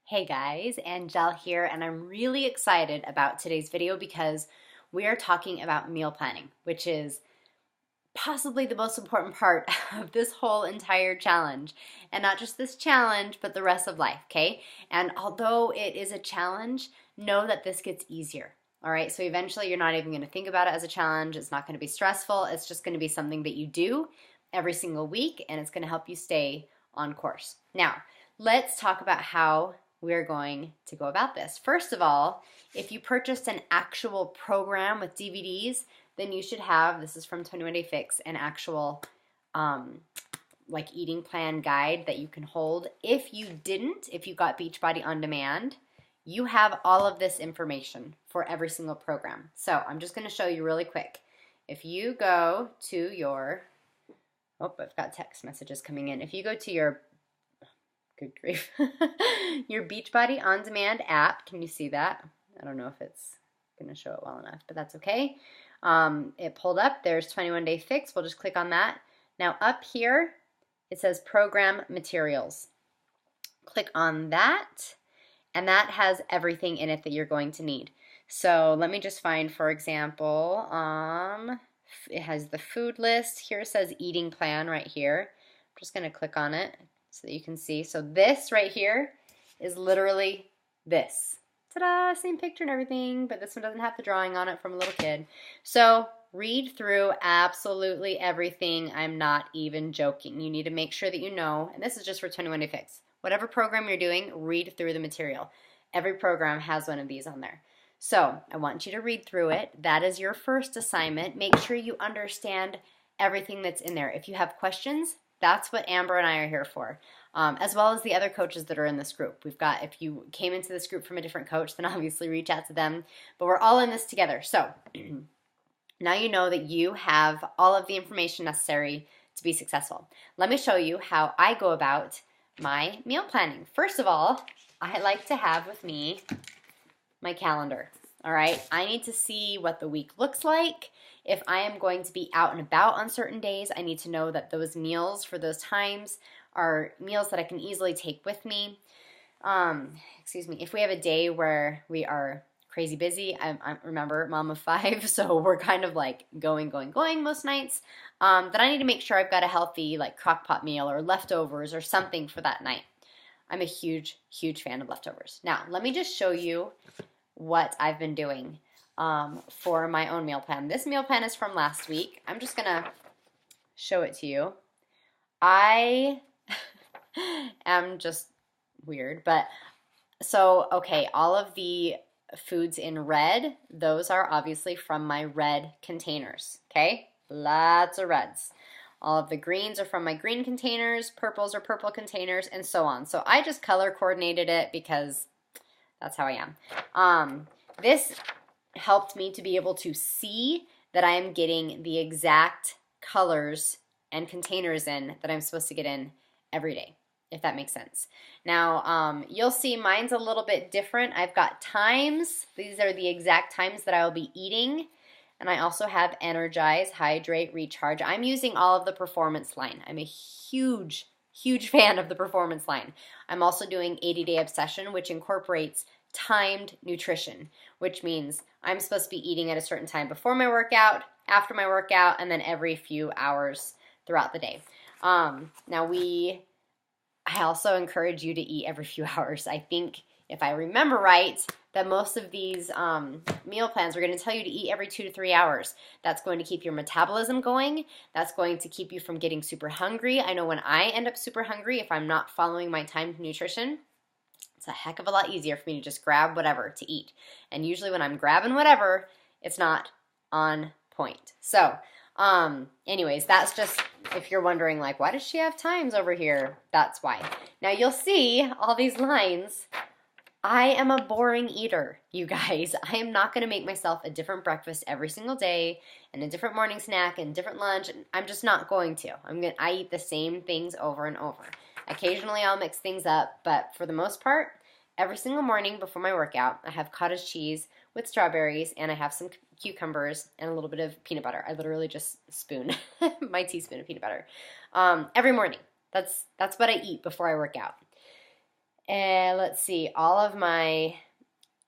Hey guys, Angel here, and I'm really excited about today's video because we are talking about meal planning, which is possibly the most important part of this whole entire challenge. And not just this challenge, but the rest of life, okay? And although it is a challenge, know that this gets easier. All right, so eventually you're not even going to think about it as a challenge. It's not going to be stressful. It's just going to be something that you do every single week, and it's going to help you stay on course. Now, let's talk about how we're going to go about this. First of all, if you purchased an actual program with DVDs, then you should have, this is from 21 Day Fix, an actual like eating plan guide that you can hold. If you didn't, if you got Beachbody On Demand, you have all of this information for every single program. So I'm just going to show you really quick. If you go to your, oh, I've got text messages coming in. If you go to your, good grief, your Beachbody On Demand app, can you see that? I don't know if it's going to show it well enough, but that's okay. It pulled up. There's 21 Day Fix. We'll just click on that. Now up here, it says Program Materials. Click on that, and that has everything in it that you're going to need. So let me just find, for example, it has the food list. Here it says Eating Plan right here. I'm just going to click on it so that you can see. So this right here is literally this. Ta-da, same picture and everything, but this one doesn't have the drawing on it from a little kid. So read through absolutely everything. I'm not even joking. You need to make sure that you know, and this is just for 21 Day Fix. Whatever program you're doing, read through the material. Every program has one of these on there. So I want you to read through it. That is your first assignment. Make sure you understand everything that's in there. If you have questions, that's what Amber and I are here for. As well as the other coaches that are in this group. We've got, if you came into this group from a different coach, then obviously reach out to them. But we're all in this together. So now you know that you have all of the information necessary to be successful. Let me show you how I go about my meal planning. First of all, I like to have with me my calendar. All right, I need to see what the week looks like. If I am going to be out and about on certain days, I need to know that those meals for those times are meals that I can easily take with me. Excuse me, if we have a day where we are crazy busy, I remember mom of 5, so we're kind of like going most nights, then I need to make sure I've got a healthy like crock pot meal or leftovers or something for that night. I'm a huge fan of leftovers. Now, let me just show you what I've been doing for my own meal plan. This meal plan is from last week. I'm just gonna show it to you. I am just weird, but so, okay, all of the foods in red, those are obviously from my red containers, okay? Lots of reds. All of the greens are from my green containers, purples are purple containers, and so on. So I just color coordinated it because that's how I am. This helped me to be able to see that I am getting the exact colors and containers in that I'm supposed to get in every day, if that makes sense. Now, you'll see mine's a little bit different. I've got times. These are the exact times that I will be eating. And I also have Energize, Hydrate, Recharge. I'm using all of the Performance line. I'm a huge fan of the Performance line. I'm also doing 80-Day Obsession, which incorporates timed nutrition, which means I'm supposed to be eating at a certain time before my workout, after my workout, and then every few hours throughout the day. Now I also encourage you to eat every few hours. I think, if I remember right, that most of these meal plans are going to tell you to eat every 2 to 3 hours. That's going to keep your metabolism going. That's going to keep you from getting super hungry. I know when I end up super hungry, if I'm not following my timed nutrition, it's a heck of a lot easier for me to just grab whatever to eat. And usually when I'm grabbing whatever, it's not on point. So, anyways, that's just, if you're wondering like, why does she have times over here? That's why. Now you'll see all these lines. I am a boring eater, you guys. I am not going to make myself a different breakfast every single day and a different morning snack and different lunch. I'm just not going to. I eat the same things over and over. Occasionally I'll mix things up, but for the most part, every single morning before my workout, I have cottage cheese with strawberries, and I have some cucumbers and a little bit of peanut butter. I literally just spoon my teaspoon of peanut butter every morning. That's what I eat before I work out. let's see, all of my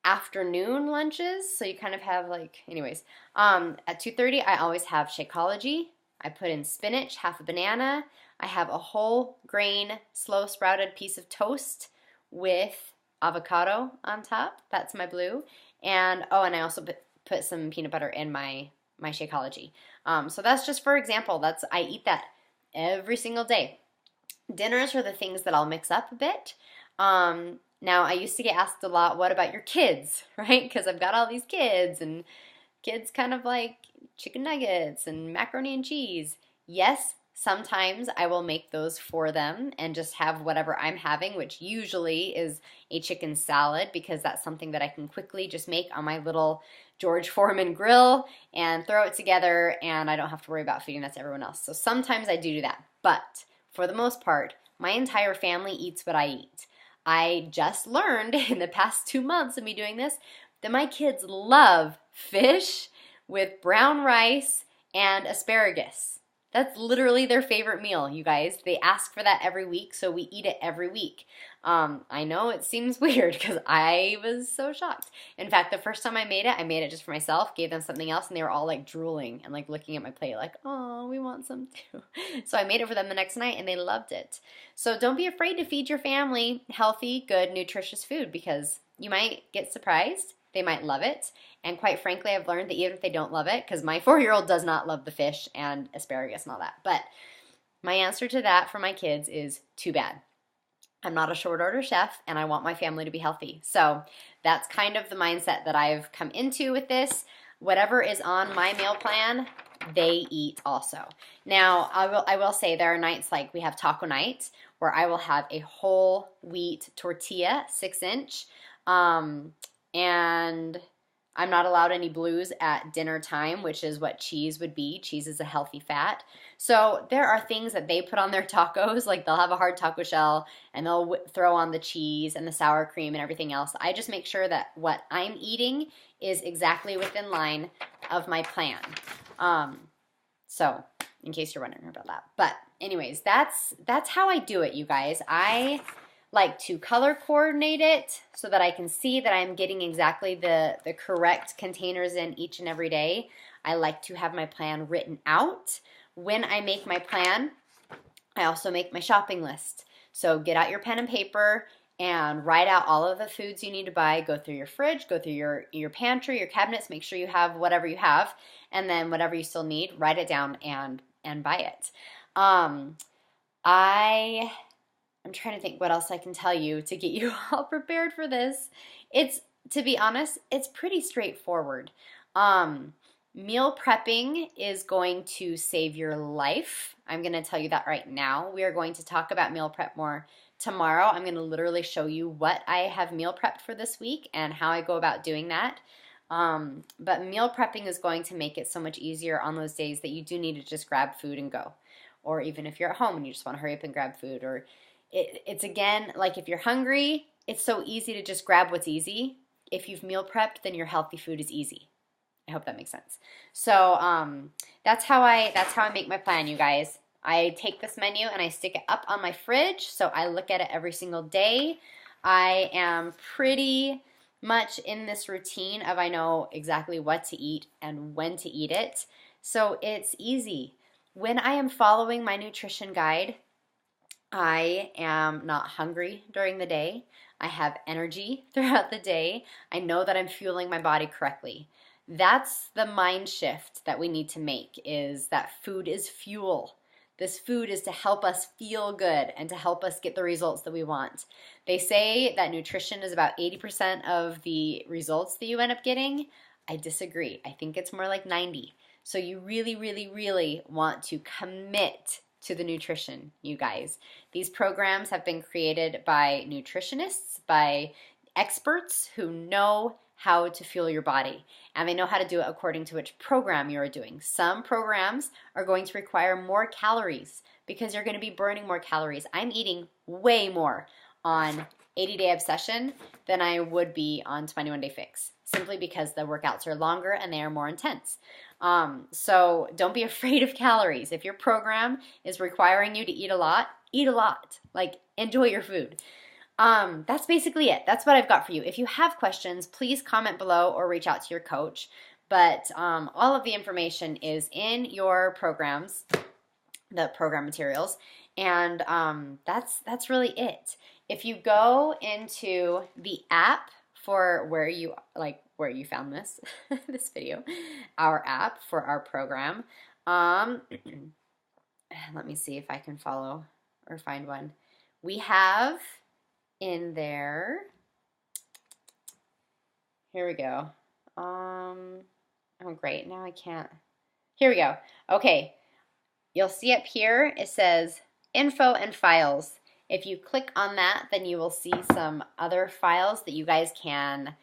afternoon lunches. So you kind of have like, anyways, at 2:30, I always have Shakeology. I put in spinach, half a banana. I have a whole grain, slow sprouted piece of toast with avocado on top. That's my blue. And oh, and I also put some peanut butter in my Shakeology. So that's just for example. I eat that every single day. Dinners are the things that I'll mix up a bit. Now, I used to get asked a lot, what about your kids, right? Because I've got all these kids, and kids kind of like chicken nuggets and macaroni and cheese. Yes, sometimes I will make those for them and just have whatever I'm having, which usually is a chicken salad because that's something that I can quickly just make on my little George Foreman grill and throw it together, and I don't have to worry about feeding that to everyone else. So sometimes I do that, but for the most part, my entire family eats what I eat. I just learned in the past 2 months of me doing this that my kids love fish with brown rice and asparagus. That's literally their favorite meal, you guys. They ask for that every week, so we eat it every week. I know it seems weird because I was so shocked. In fact, the first time I made it just for myself, gave them something else, and they were all like drooling and like looking at my plate like, oh, we want some too. So I made it for them the next night, and they loved it. So don't be afraid to feed your family healthy, good, nutritious food because you might get surprised. They might love it. And quite frankly, I've learned that even if they don't love it, because my 4-year-old does not love the fish and asparagus and all that, but my answer to that for my kids is too bad. I'm not a short order chef and I want my family to be healthy. So that's kind of the mindset that I've come into with this. Whatever is on my meal plan, they eat also. Now, I will say there are nights like we have taco night where I will have a whole wheat tortilla, 6-inch, and I'm not allowed any blues at dinner time, which is what cheese would be. Cheese is a healthy fat. So there are things that they put on their tacos, like they'll have a hard taco shell and they'll throw on the cheese and the sour cream and everything else. I just make sure that what I'm eating is exactly within line of my plan. So in case you're wondering about that. But anyways, that's how I do it, you guys. I like to color coordinate it so that I can see that I'm getting exactly the correct containers in each and every day. I like to have my plan written out. When I make my plan, I also make my shopping list. So get out your pen and paper and write out all of the foods you need to buy. Go through your fridge, go through your pantry, your cabinets, make sure you have whatever you have, and then whatever you still need, write it down and buy it. I'm trying to think what else I can tell you to get you all prepared for this. To be honest, it's pretty straightforward. Meal prepping is going to save your life. I'm going to tell you that right now. We are going to talk about meal prep more tomorrow. I'm going to literally show you what I have meal prepped for this week and how I go about doing that. But meal prepping is going to make it so much easier on those days that you do need to just grab food and go. Or even if you're at home and you just want to hurry up and grab food, or it's again, like if you're hungry, it's so easy to just grab what's easy. If you've meal prepped, then your healthy food is easy. I hope that makes sense. So that's how I make my plan, you guys. I take this menu and I stick it up on my fridge, so I look at it every single day. I am pretty much in this routine of I know exactly what to eat and when to eat it. So it's easy. When I am following my nutrition guide, I am not hungry during the day. I have energy throughout the day. I know that I'm fueling my body correctly. That's the mind shift that we need to make, is that food is fuel. This food is to help us feel good and to help us get the results that we want. They say that nutrition is about 80% of the results that you end up getting. I disagree. I think it's more like 90. So you really, really, really want to commit to the nutrition, you guys. These programs have been created by nutritionists, by experts who know how to fuel your body, and they know how to do it according to which program you're doing. Some programs are going to require more calories because you're going to be burning more calories. I'm eating way more on 80-Day Obsession than I would be on 21-Day Fix, simply because the workouts are longer and they are more intense. So don't be afraid of calories. If your program is requiring you to eat a lot, like enjoy your food. That's basically it. That's what I've got for you. If you have questions, please comment below or reach out to your coach. But all of the information is in your programs, the program materials, and that's really it. If you go into the app for where you found this this video, our app for our program, let me see if I can follow or find one. We have in there, here we go. Oh great, now I can't. Here we go. Okay, you'll see up here it says info and files. If you click on that, then you will see some other files that you guys can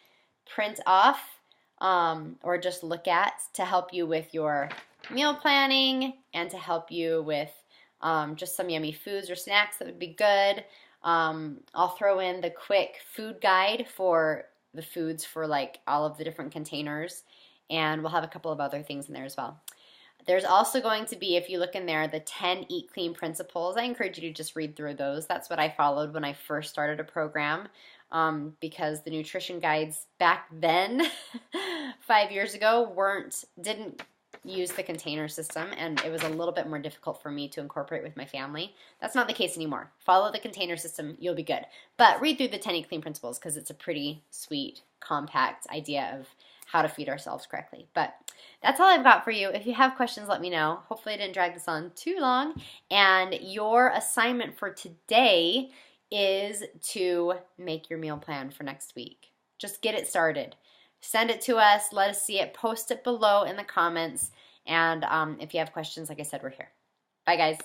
print off or just look at to help you with your meal planning and to help you with just some yummy foods or snacks that would be good. I'll throw in the quick food guide for the foods for like all of the different containers, and we'll have a couple of other things in there as well. There's also going to be, if you look in there, the 10 Eat Clean principles. I encourage you to just read through those. That's what I followed when I first started a program because the nutrition guides back then, 5 years ago, didn't use the container system, and it was a little bit more difficult for me to incorporate with my family. That's not the case anymore. Follow the container system, you'll be good. But read through the 10 Eat Clean principles because it's a pretty sweet, compact idea of how to feed ourselves correctly. But that's all I've got for you. If you have questions, let me know. Hopefully I didn't drag this on too long. And your assignment for today is to make your meal plan for next week. Just get it started. Send it to us. Let us see it. Post it below in the comments. And if you have questions, like I said, we're here. Bye, guys.